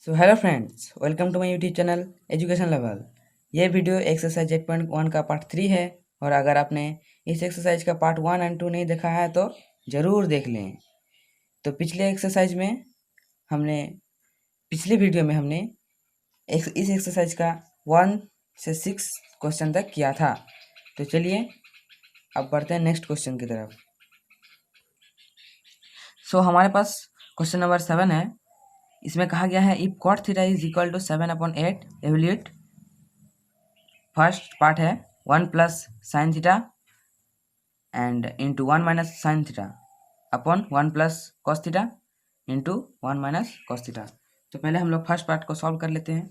So hello friends, welcome to my YouTube channel education level. ये video exercise 8.1 का part 3 है। और अगर आपने इस एक्सरसाइज का पार्ट 1 एंड 2 नहीं देखा है तो ज़रूर देख लें। तो पिछले एक्सरसाइज में हमने पिछले वीडियो में हमने इस एक्सरसाइज का 1 से 6 क्वेश्चन तक किया था। तो चलिए अब बढ़ते हैं नेक्स्ट क्वेश्चन की तरफ। सो हमारे पास क्वेश्चन नंबर 7 है। इसमें कहा गया है if cot theta is equal to 7/8 evaluate. First part है 1 plus sine theta and into 1 minus sine theta upon 1 plus cos theta into 1 minus cos theta. तो पहले हम लोग फर्स्ट पार्ट को सॉल्व कर लेते हैं।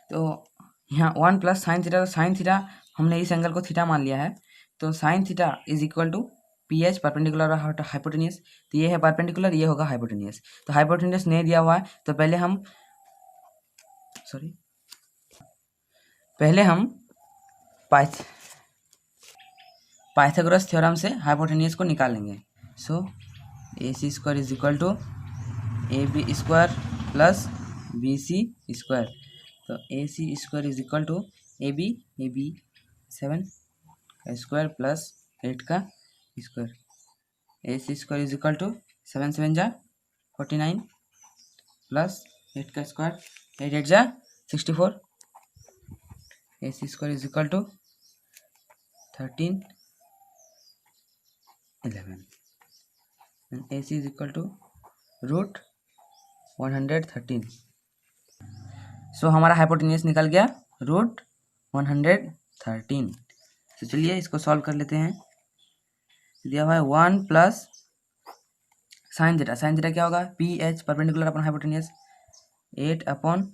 तो यहाँ 1 प्लस साइन थीटा, तो साइन थीटा हमने इस एंगल को थीटा मान लिया है। तो sine theta is equal to P H perpendicular और हाइपोटेनियस। तो ये है परपेंडिकुलर, ये होगा हाइपोटेनियस। तो हाइपोटेनियस नहीं दिया हुआ है, तो पहले हम पाइथागोरस थ्योरम से हाइपोटेनियस को निकालेंगे। So A C square is equal to A B square plus B C square. तो A C square is equal to A B 7 का स्क्वायर प्लस 8 का square. A C square is equal to 7 7 जा 49 plus 8 का square, 8 8 जा 64। A C square is equal to 13 11 and AC is equal to root 113। So हमारा hypotenuse निकल गया root 113। तो चलिए इसको सॉल्व कर लेते हैं। दिया हुआ है 1 plus sine theta. Sine theta क्या होगा? P H perpendicular upon hypotenuse 8 upon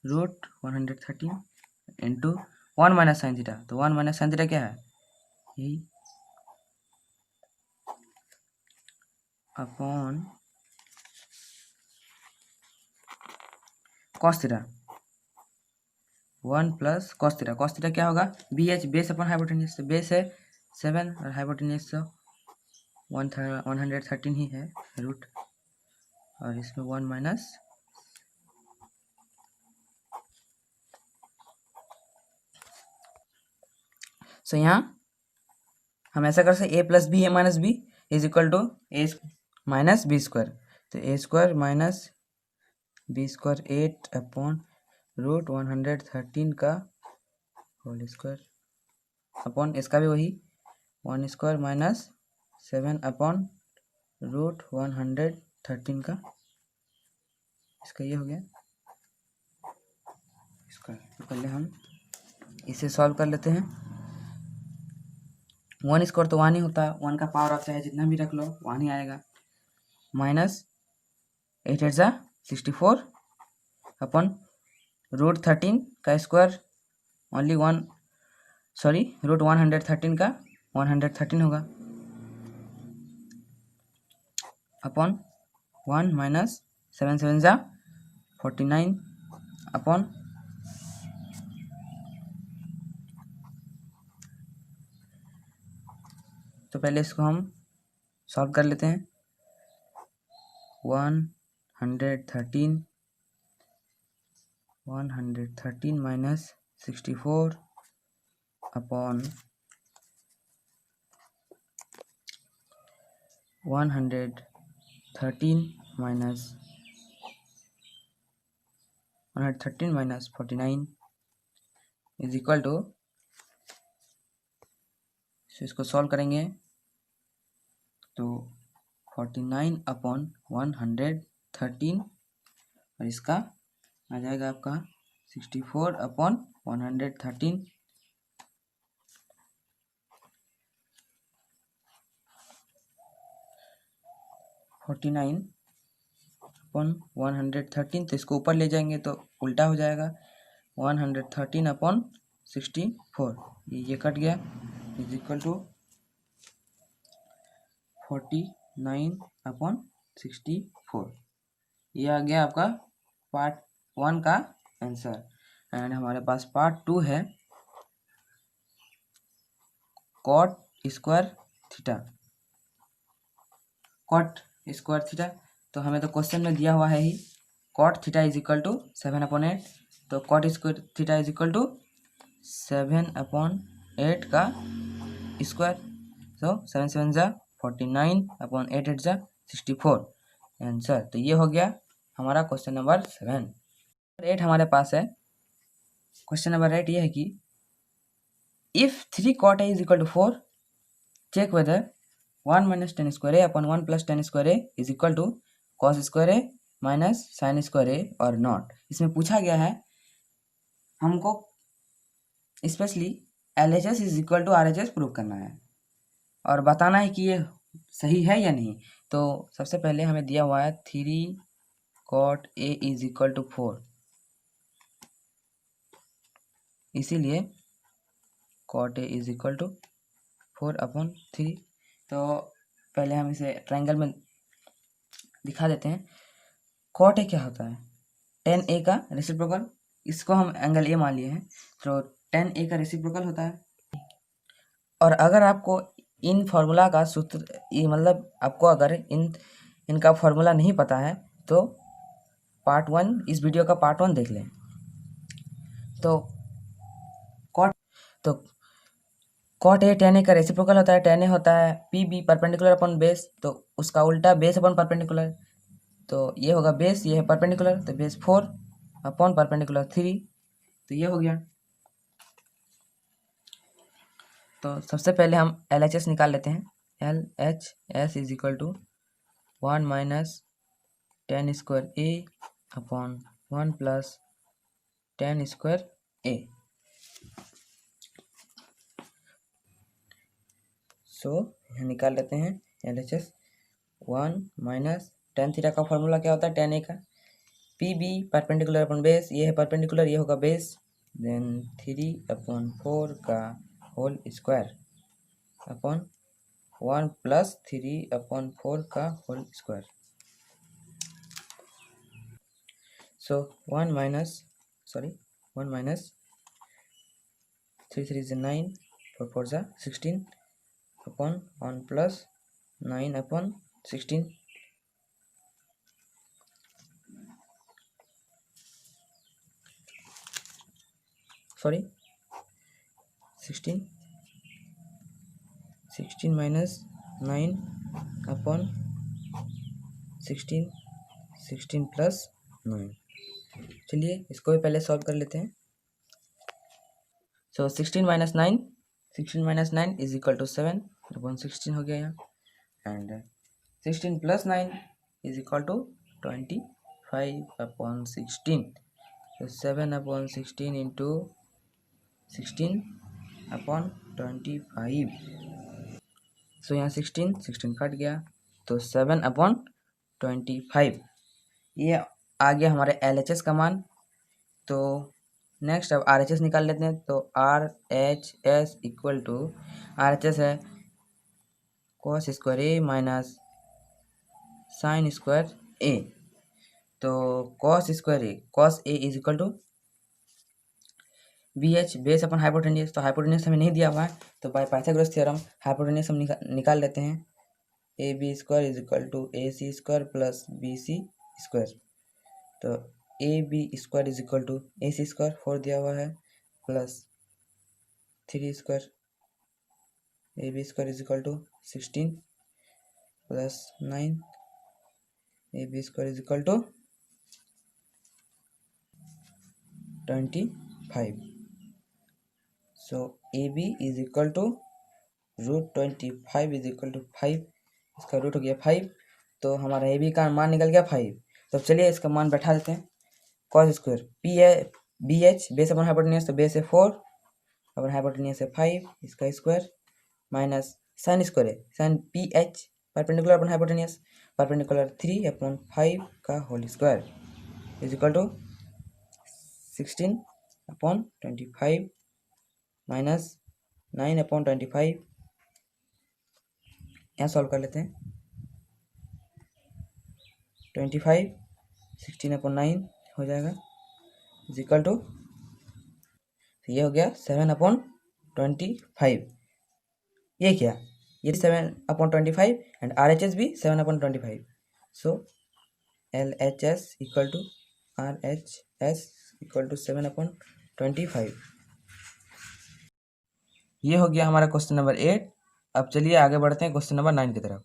root 113 into 1 minus sine theta. तो 1 माइनस साइन थीटा क्या है? यही upon cos theta 1 plus cos theta. Cos theta क्या होगा? B H base upon hypotenuse. तो base है 7 और हाइपोटेनियस 113 ही है रूट, और इसमें 1 माइनस सो यहाँ हम ऐसा कर सकते A plus B A minus B is equal to A minus B square. तो A square minus B square 8 upon root 113 का होल स्क्वायर अपॉन इसका भी वही 1 स्क्वायर माइनस 7 अपॉन रूट 113 का, इसका ये हो गया स्क्वायर। तो पहले हम इसे सॉल्व कर लेते हैं। 1 स्क्वायर तो 1 ही होता है, 1 का पावर आप चाहे जितना भी रख लो 1 ही आएगा। माइनस 8 8 जा 64 अपन रूट 13 का स्क्वायर ओनली रूट 113 का 113 होगा अपॉन 1 माइनस 7 7 जा 49 अपॉन तो पहले इसको हम सॉल्व कर लेते हैं। 113 minus 64 upon 113 minus 49 is equal to, इसको सॉल्व करेंगे तो 49 अपॉन 113 और इसका आ जाएगा आपका 64 अपॉन 113। अपॉन 113, तो इसको ऊपर ले जाएंगे तो उल्टा हो जाएगा 113 अपॉन 64, ये कट गया इज इक्वल टू 49 अपॉन 64। ये आ गया आपका पार्ट 1 का आंसर। एंड हमारे पास पार्ट 2 है cot square theta. Cot square theta तो हमें तो क्वेश्चन में दिया हुआ है ही, cot theta is equal to 7/8, तो cot square theta is equal to 7/8 का स्क्वायर, तो 7 7 जा 49 अपॉन 8 8 जा 64 आंसर। तो ये हो गया हमारा क्वेश्चन नंबर 7। 8 हमारे पास है। क्वेश्चन नंबर 8 ये है कि if 3 cot a is equal to 4, check whether 1 minus tan square a upon 1 plus tan square a is equal to cos square a minus sine square A और not. इसमें पूछा गया है हमको specially LHS is equal to RHS prove करना है और बताना है कि ये सही है या नहीं। तो सबसे पहले हमें दिया हुआ है 3 cot a is equal to 4, इसीलिए cot a is equal to 4/3। तो पहले हम इसे ट्रायंगल में दिखा देते हैं। cot a क्या होता है? tan a का रेसिप्रोकल, इसको हम एंगल ए मान लिए हैं, तो tan a का रेसिप्रोकल होता है। और अगर आपको इन फॉर्मूला का सूत्र मतलब आपको अगर इनका फॉर्मूला नहीं पता है तो पार्ट 1 इस वीडियो का पार्ट 1 देख लें। तो cot a tan a का रेसिप्रोकल होता है। tan a होता है PB परपेंडिकुलर अपॉन बेस, तो उसका उल्टा बेस अपॉन परपेंडिकुलर, तो ये होगा बेस, ये है परपेंडिकुलर, तो बेस 4 अपॉन परपेंडिकुलर 3, तो ये हो गया। तो सबसे पहले हम LHS निकाल लेते हैं। LHS is equal to 1 minus tan square a upon 1 plus tan square a। So यहाँ निकाल लेते हैं LHS। 1 माइनस tan थीटा का फॉर्मूला क्या होता है? tan a का PB परपेंडिकुलर अपॉन बेस, ये है परपेंडिकुलर, ये होगा बेस, देन 3/4 का होल स्क्वायर अपॉन 1 प्लस 3/4 का whole square. So 1 minus 3 3 is 9, 4 4 is 16 upon 1 plus 9/16, sorry 16 minus 9/16, 16 plus 9। चलिए इसको भी पहले सॉल्व कर लेते हैं। So 16 minus 9 is equal to 7/16 हो गया यहाँ, and 16 plus 9 is equal to 25/16, तो 7/16 इंटू 16/25। सो यहाँ 16 कट गया, तो 7/25 ये आ गया हमारे LHS का मान। तो नेक्स्ट अब RHS निकाल लेते हैं। तो RHS इक्वल टू, RHS है cos square a minus sine square a, तो cos a is equal to BH base upon hypotenuse, तो हाइपोटेन्यूस हमें नहीं दिया हुआ है, तो बाय पाइथागोरस थ्योरम हाइपोटेन्यूस हम निकाल लेते हैं। AB square is equal to AC square plus BC square, तो AB square is equal to AC square 4 दिया हुआ है plus 3 square, AB square is equal to 16 plus 9, AB square is equal to 25। So AB is equal to √25 is equal to 5, इसका root हो गया 5, तो हमारा AB का मान निकल गया 5। तो चलिए इसका मान बैठा देते हैं। cos स्क्वायर P है BH बेस अपन हाइपोटेन्यूस, तो बेस है 4 अपन हाइपोटेन्यूस है 5, इसका स्क्वायर माइनस साइन स्क्वायर है sine PH perpendicular upon hypotenuse, perpendicular 3/5 का whole square is equal to 16/25 minus 9/25। यहाँ सॉल्व कर लेते हैं। 25 16/9 हो जाएगा इज इक्वल टू, ये हो गया 7/25। ये क्या, ये 7/25 एंड RHS भी 7/25। So LHS equal to RHS equal to 7/25। ये हो गया हमारा क्वेश्चन नंबर 8। अब चलिए आगे बढ़ते हैं क्वेश्चन नंबर 9 की तरफ।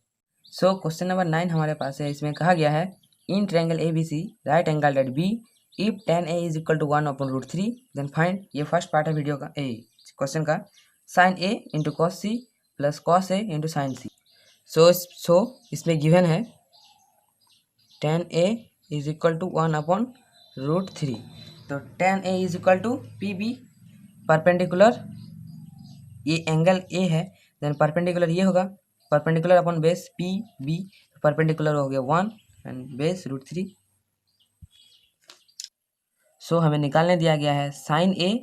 सो क्वेश्चन नंबर 9 हमारे पास है। इसमें कहा गया है in triangle ABC right angle at B if tan A is equal to 1/√3 then find. ये फर्स्ट पार्ट है वीडियो का क्वेश्चन का। sin A into cos C plus cos A into sin C। So इसमें given है tan A is equal to 1/√3। तो tan A is equal to PB perpendicular, ये angle A है, then perpendicular ये होगा perpendicular upon base PB, perpendicular हो गया 1 and base √3। सो हमें निकालने दिया गया है साइन A।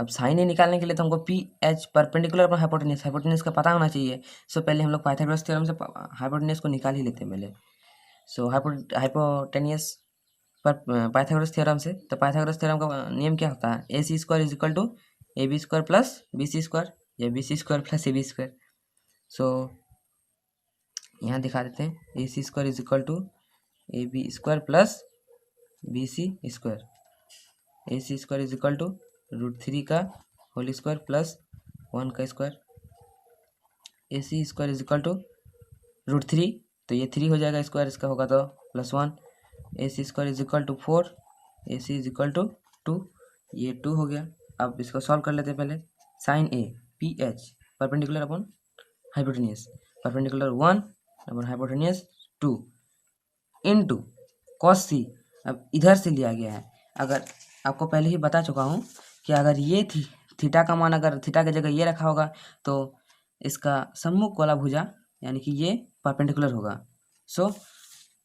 अब साइन A निकालने के लिए तो हमको PH परपेंडिकुलर अपॉन हाइपोटेन्यूज का पता होना चाहिए। सो पहले हम लोग पाइथागोरस थ्योरम से हाइपोटेन्यूज को निकाल ही लेते हैं पहले। सो हाइपोटेन्यूज पर पाइथागोरस थ्योरम से, तो पाइथागोरस थ्योरम का नियम क्या होता है, AC² is equal to AB² plus BC² या BC² प्लस AB²। सो यहाँ दिखा देते हैं AC² is equal to AB² plus BC²। AC² is equal टू √3 का होल स्क्वायर प्लस 1 का स्क्वायर। AC² इज इक्वल टू √3, तो ये 3 हो जाएगा, स्क्वायर इसका होगा तो +1। AC² is equal to 4, AC is equal to 2, ये 2 हो गया। अब इसको सॉल्व कर लेते हैं पहले। Sine A PH perpendicular upon hypotenuse, perpendicular 1 upon hypotenuse 2 into cos C। अब इधर से लिया गया है। अगर आपको पहले ही बता चुका हूँ कि अगर ये थीटा का मान अगर थीटा की जगह ये रखा होगा तो इसका सम्मुख वाला भुजा यानी कि ये परपेंडिकुलर होगा। सो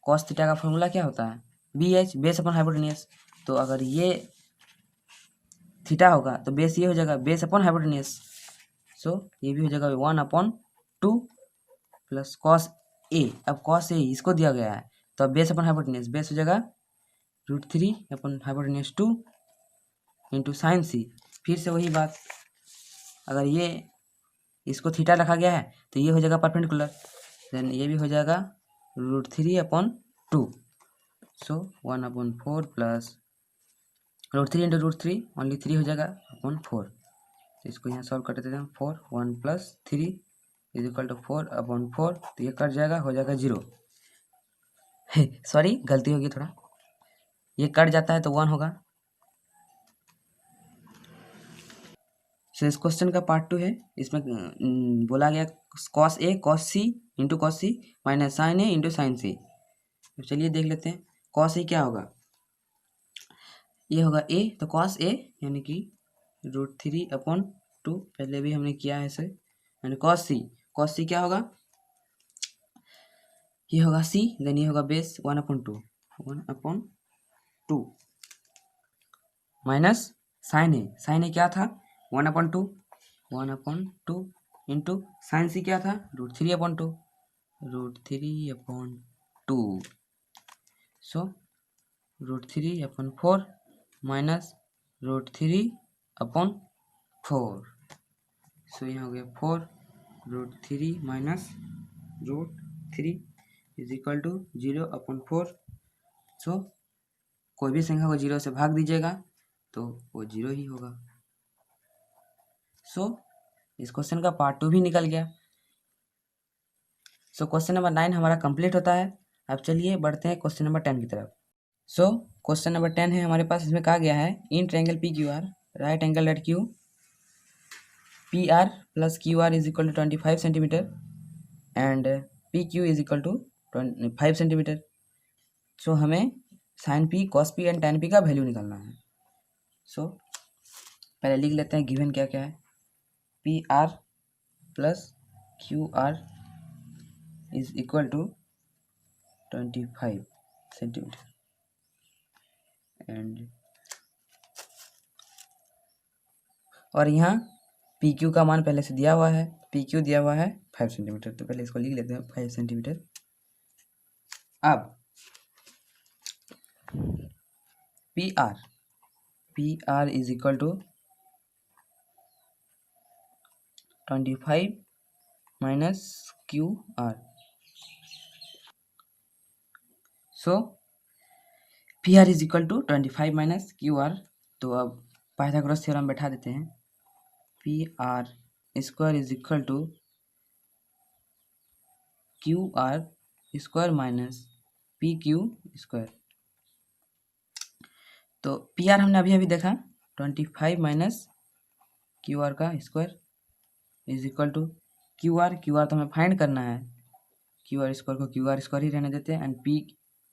cos थीटा का फॉर्मूला क्या होता है, BH बेस अपॉन हाइपोटेन्यूज। तो अगर ये थीटा होगा तो बेस ये हो जाएगा बेस अपॉन हाइपोटेन्यूज। सो ये भी हो जाएगा 1/2 प्लस cos A। अब cos A इसको दिया गया है तो अब बेस अपॉन हाइपोटेन्यूज, बेस हो जाएगा √3 upon hypotenuse 2 into sine C। फिर से वही बात, अगर ये इसको थीटा रखा गया है तो ये हो जाएगा परपेंडिकुलर, देन ये भी हो जाएगा √3/2। सो 1/4 प्लस √3 इंटू √3 ओनली 3 हो जाएगा अपॉन 4। तो इसको यहाँ सॉल्व कर देते हैं 4 1 प्लस 3 इज इक्वल टू 4/4। तो ये कट जाएगा, हो जाएगा 0। सॉरी गलती होगी थोड़ा, ये कट जाता है तो 1 होगा। सो इस क्वेश्चन का पार्ट 2 है। इसमें बोला गया cos A cos C into cos C minus sine A into sine C। तो चलिए देख लेते हैं cos A क्या होगा। ये होगा A, तो cos A यानी कि √3/2, पहले भी हमने किया है इसे, यानी cos C क्या होगा, ये होगा C, देन ये होगा बेस 1/2 माइनस साइन A क्या था 1/2 इंटू साइन C क्या था √3/2। सो √3/4 माइनस √3/4। सो यहाँ हो गया 4 √3 माइनस √3 इज इक्वल टू 0/4। सो कोई भी संख्या को 0 से भाग दीजिएगा तो वो 0 ही होगा। सो इस क्वेश्चन का पार्ट 2 भी निकल गया। सो क्वेश्चन नंबर 9 हमारा कंप्लीट होता है। अब चलिए बढ़ते हैं क्वेश्चन नंबर 10 की तरफ। सो क्वेश्चन नंबर 10 है हमारे पास। इसमें कहा गया है in triangle PQR right angle at Q PR plus QR is equal to 25 centimetre and PQ is equal to 5 centimetre. So हमें sine P cos P and tan P का value निकालना है। सो पहले लिख लेते हैं गिवन क्या क्या है। PR plus QR is equal to 25 centimetre and और यहाँ PQ का मान पहले से दिया हुआ है, PQ दिया हुआ है 5 सेंटीमीटर, तो पहले इसको लिख लेते हैं 5 सेंटीमीटर। अब PR is equal to 25 minus QR। So P R is equal to 25 minus Q R. तो अब पाइथागोरस थ्योरम बैठा देते हैं। P R square is equal to Q R square minus P Q square. तो P R हमने अभी अभी देखा 25 माइनस क्यू आर का square is equal to Q R तो हमें फाइंड करना है। क्यू आर स्क्वायर को क्यू आर स्क्वायर ही रहने देते हैं and P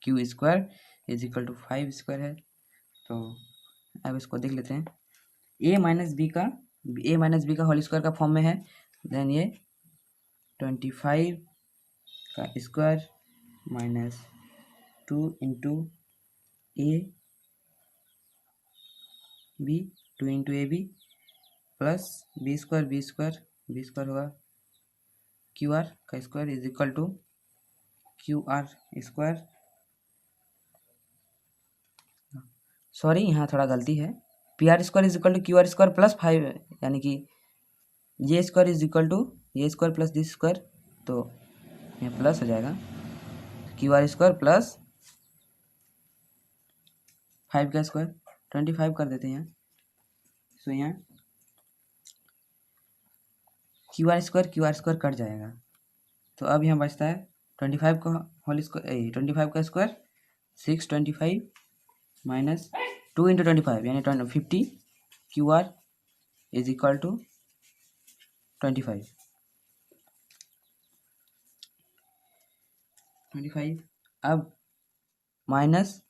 Q square is equal to 5 square है। तो अब इसको देख लेते हैं। ए माइनस बी का होल स्क्वायर का फॉर्म में है। देन ये 25 का square minus 2 into A B 2 into A B plus B square होगा क्यू आर का square is equal to Q R square. Sorry यहाँ थोड़ा गलती है। P R square is equal to Q R square plus 5 यानी कि ये square is equal to ये स्क्वायर प्लस दिस स्क्वायर। तो ये प्लस हो जाएगा क्यू आर स्क्वायर प्लस 5 का स्क्वायर 25 कर देते हैं यहाँ। सो यहाँ क्यू आर स्क्वायर कट जाएगा। तो अब यहाँ बचता है 25 का होल स्क्वायर 25 का स्क्वायर 625 माइनस 2 इंटू 25 यानी 50 Q R is equal to 25 अब minus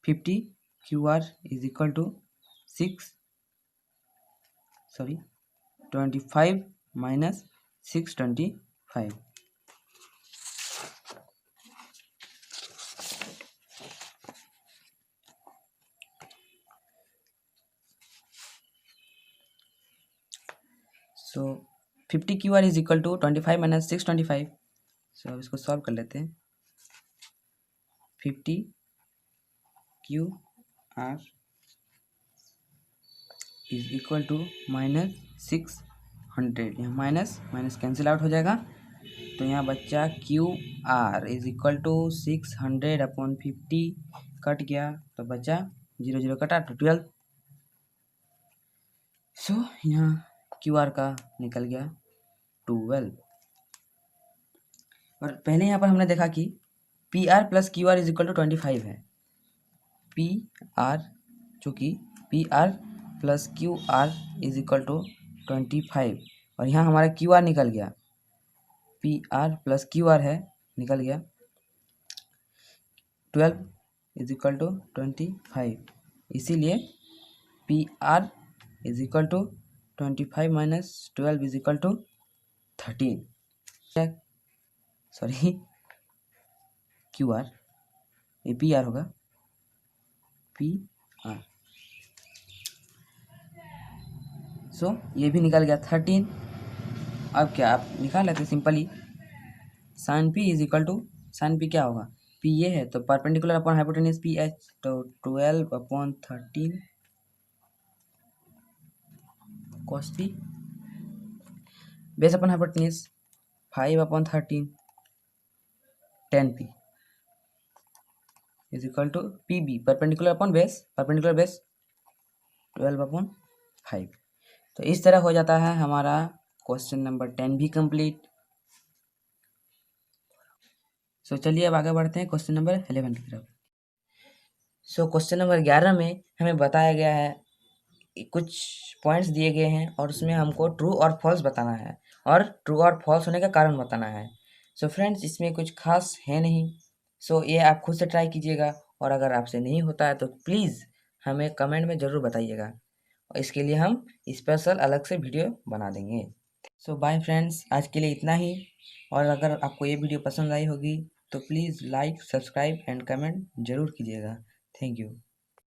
50 Q R is equal to 25 minus 625। So 50 Q R is equal to 25 minus 625। So अब इसको सॉल्व कर लेते हैं। 50 Q R is equal to minus 600। यहाँ minus minus cancel out हो जाएगा। तो यहाँ बच्चा Q R is equal to 600 upon 50 cut गया तो बचा 0 0 कटा तो 12। सो यहाँ क्यू आर का निकल गया 12। और पहले यहाँ पर हमने देखा कि P R plus Q R is equal to 25 है। पी आर जो कि P R plus Q R is equal to 25 और यहाँ हमारा क्यू आर निकल गया। P R plus Q R है निकल गया 12 इज इक्वल टू 25। इसीलिए P R is equal to 25 minus 12 is equal to 13। Sorry Q R ये पी आर होगा पी आर। सो ये भी निकल गया 13। अब क्या आप निकाल लेते simply. Sine P is equal to sine P क्या होगा पी ये है तो perpendicular upon hypotenuse P H तो 12 अपॉन 13 cos P base upon hypotenuse 5 upon 13 10 P is equal to P B perpendicular upon base 12 upon 5। तो इस तरह हो जाता है हमारा क्वेश्चन नंबर 10 भी कंप्लीट। सो चलिए अब आगे बढ़ते हैं क्वेश्चन नंबर 11 की तरफ। सो क्वेश्चन नंबर 11 में हमें बताया गया है कुछ पॉइंट्स दिए गए हैं और उसमें हमको ट्रू और फॉल्स बताना है और ट्रू और फॉल्स होने का कारण बताना है। सो फ्रेंड्स इसमें कुछ खास है नहीं। सो ये आप खुद से ट्राई कीजिएगा और अगर आपसे नहीं होता है तो प्लीज़ हमें कमेंट में ज़रूर बताइएगा और इसके लिए हम स्पेशल अलग से वीडियो बना देंगे। सो बाय फ्रेंड्स आज के लिए इतना ही। और अगर आपको ये वीडियो पसंद आई होगी तो please like subscribe and comment ज़रूर कीजिएगा। Thank you.